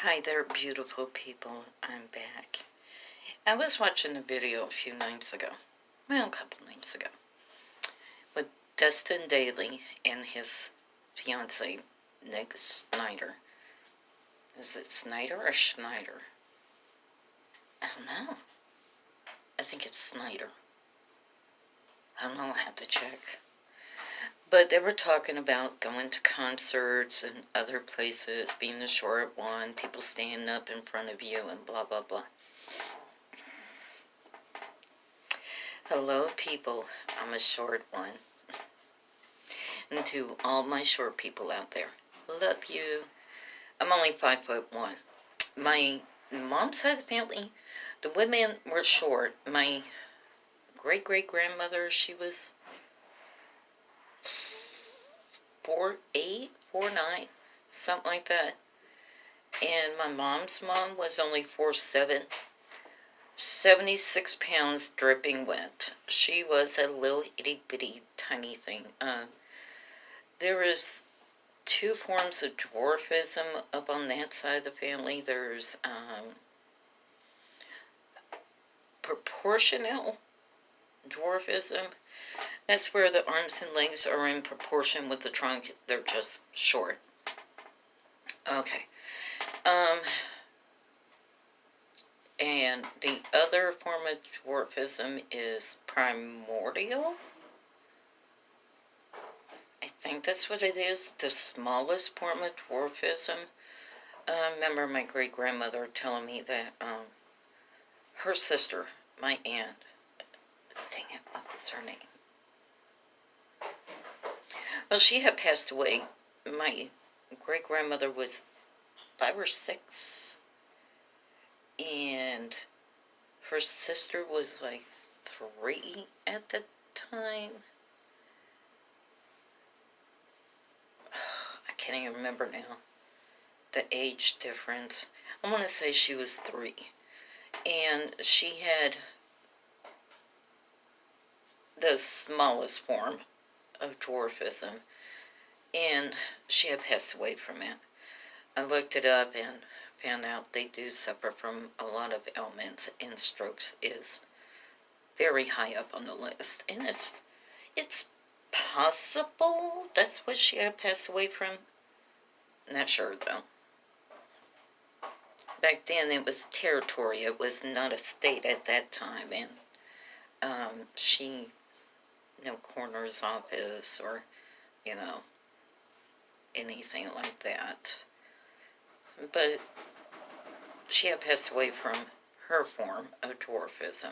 Hi there, beautiful people. I'm back. I was watching a video a few nights ago, well, a couple nights ago, with Dustin Daly and his fiance, Nick Snyder. Is it Snyder or Schneider? I don't know. I think it's Snyder. I don't know, I have to check. But they were talking about going to concerts and other places, being the short one, people standing up in front of you, and blah, blah, blah. Hello, people. I'm a short one. And to all my short people out there, love you. I'm only 5'1". My mom's side of the family, the women were short. My great-great-grandmother, she was 4'8", 4'9", something like that. And my mom's mom was only 4'7", 76 pounds dripping wet. She was a little itty-bitty tiny thing. There is two forms of dwarfism up on that side of the family. There's proportional dwarfism. That's where the arms and legs are in proportion with the trunk. They're just short. Okay. And the other form of dwarfism is primordial. I think that's what it is. The smallest form of dwarfism. I remember my great-grandmother telling me that her sister, my aunt, dang it, what was her name? Well, she had passed away. My great-grandmother was 5 or 6, and her sister was like 3 at the time. I can't even remember now the age difference. I want to say she was 3, and she had the smallest form of dwarfism, and she had passed away from it. I looked it up and found out they do suffer from a lot of ailments, and strokes is very high up on the list. And it's possible that's what she had passed away from. Not sure, though. Back then, it was territory. It was not a state at that time, and she, no coroner's office or, anything like that. But she had passed away from her form of dwarfism.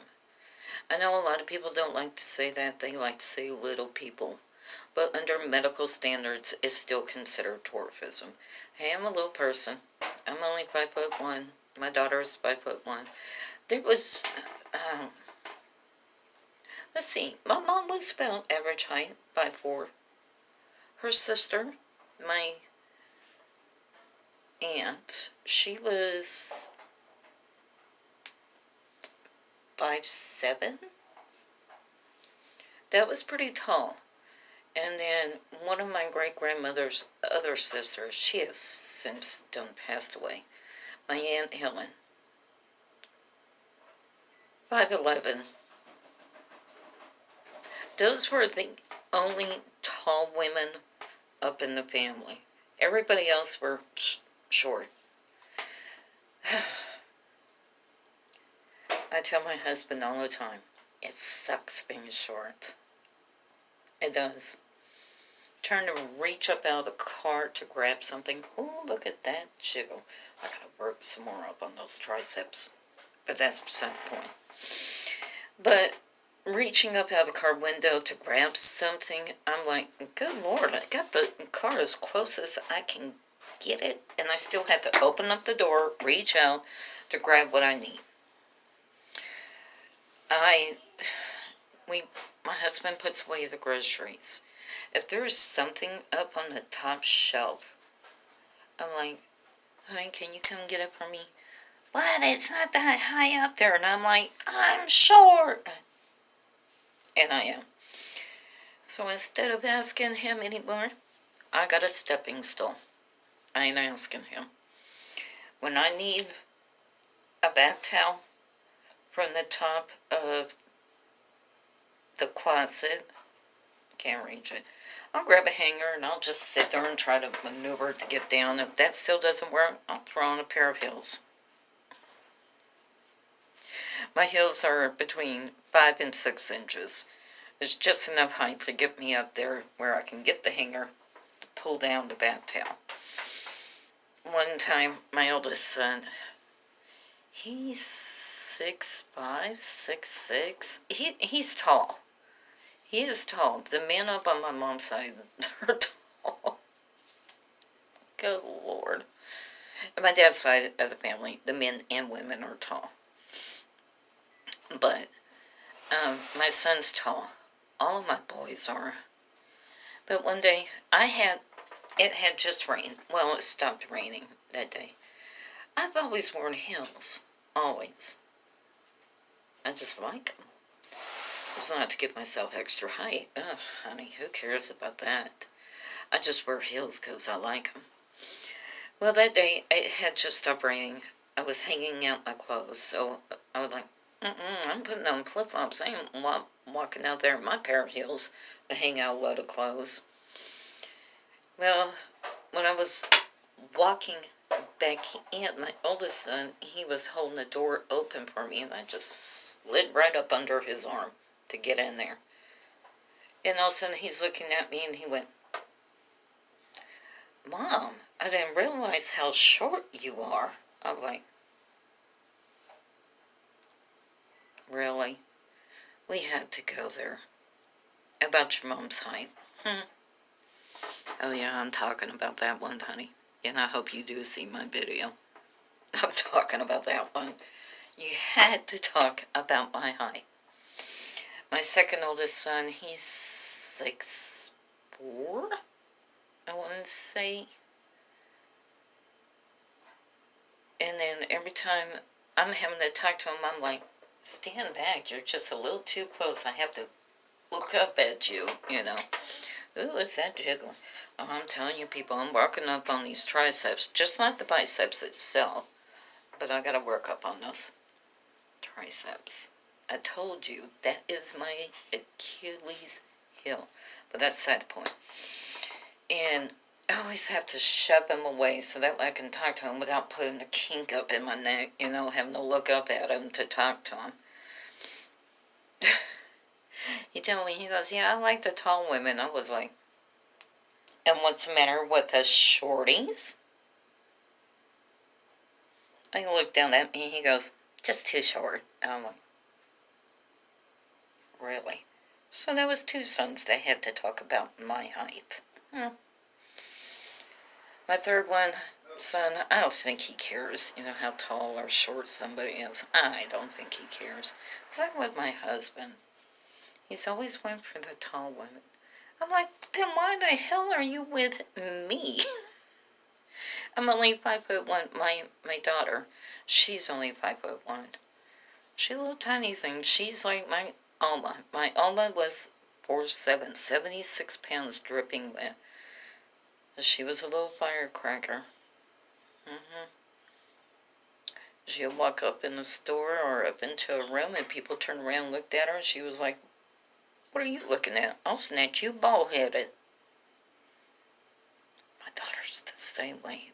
I know a lot of people don't like to say that. They like to say little people. But under medical standards, it's still considered dwarfism. Hey, I'm a little person. I'm only 5'1". My daughter is 5'1". There was, let's see, my mom was about average height, 5'4". Her sister, my aunt, she was 5'7". That was pretty tall. And then one of my great-grandmother's other sisters, she has since done passed away, my Aunt Helen, 5'11". Those were the only tall women up in the family. Everybody else were short. I tell my husband all the time, it sucks being short. It does. Trying to reach up out of the car to grab something. Oh, look at that jiggle. I gotta work some more up on those triceps. But that's beside the point. But reaching up out of the car window to grab something, I'm like, good Lord, I got the car as close as I can get it, and I still had to open up the door, reach out to grab what I need. My husband puts away the groceries. If there is something up on the top shelf, I'm like, honey, can you come get it for me? But it's not that high up there. And I'm like, I'm short. And I am. So instead of asking him anymore, I got a stepping stool. I ain't asking him. when I need a bath towel from the top of the closet, can't reach it, I'll grab a hanger and I'll just sit there and try to maneuver to get down. If that still doesn't work, I'll throw on a pair of heels. My heels are between 5 and 6 inches. It's just enough height to get me up there where I can get the hanger to pull down the bath towel. One time, my oldest son, he's 6'5", 6'6". He's tall. He is tall. The men up on my mom's side are tall. Good Lord. On my dad's side of the family, the men and women are tall. But my son's tall. All of my boys are. But one day, it had just rained. Well, it stopped raining that day. I've always worn heels. Always. I just like them. It's not to give myself extra height. Ugh, honey, who cares about that? I just wear heels because I like them. Well, that day, it had just stopped raining. I was hanging out my clothes, so I was like, I'm putting on flip-flops. I ain't walking out there in my pair of heels to hang out a load of clothes. Well, when I was walking back in, my oldest son, he was holding the door open for me, and I just slid right up under his arm to get in there. And all of a sudden, he's looking at me, and he went, Mom, I didn't realize how short you are. I was like, really? We had to go there. About your mom's height. Oh yeah, I'm talking about that one, honey. And I hope you do see my video. I'm talking about that one. You had to talk about my height. My second oldest son, he's 6'4", I want to say. And then every time I'm having to talk to him, I'm like, stand back, you're just a little too close. I have to look up at you, you know. Ooh, is that jiggling? Oh, I'm telling you people, I'm working up on these triceps. Just not the biceps itself, but I gotta work up on those triceps. I told you, that is my Achilles heel. But that's the side point. And I always have to shove him away so that way I can talk to him without putting the kink up in my neck, you know, having to look up at him to talk to him. He told me, he goes, yeah, I like the tall women. I was like, and what's the matter with us shorties? He looked down at me, he goes, just too short. And I'm like, really? So there was 2 sons that had to talk about my height. My third son, I don't think he cares, you know, how tall or short somebody is. I don't think he cares. It's like with my husband. He's always went for the tall women. I'm like, then why the hell are you with me? I'm only 5'1". My daughter, she's only 5'1". She's a little tiny thing. She's like my Alma. My Alma was 4'7", 76 pounds dripping wet. She was a little firecracker. She'd walk up in the store or up into a room and people turned around and looked at her and she was like, what are you looking at? I'll snatch you bald-headed. My daughter's the same way.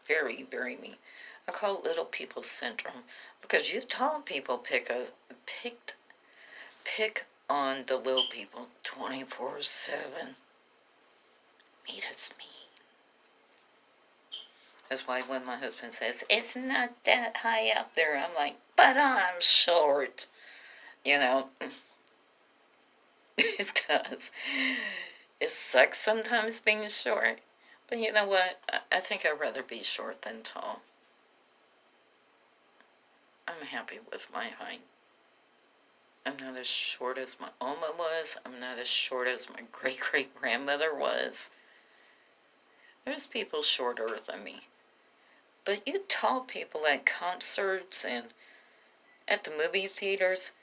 Very, very mean. I call it little people syndrome because you tall people pick on the little people 24/7. It's mean. That's why when my husband says, it's not that high up there, I'm like, but I'm short. You know, it does. It sucks sometimes being short. But you know what? I think I'd rather be short than tall. I'm happy with my height. I'm not as short as my Oma was. I'm not as short as my great-great-grandmother was. There's people shorter than me. But you tall people at concerts and at the movie theaters,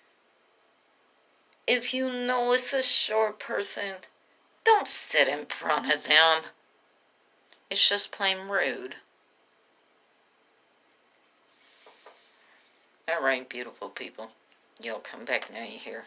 if you know it's a short person, don't sit in front of them. It's just plain rude. All right, beautiful people. You'll come back now, you hear.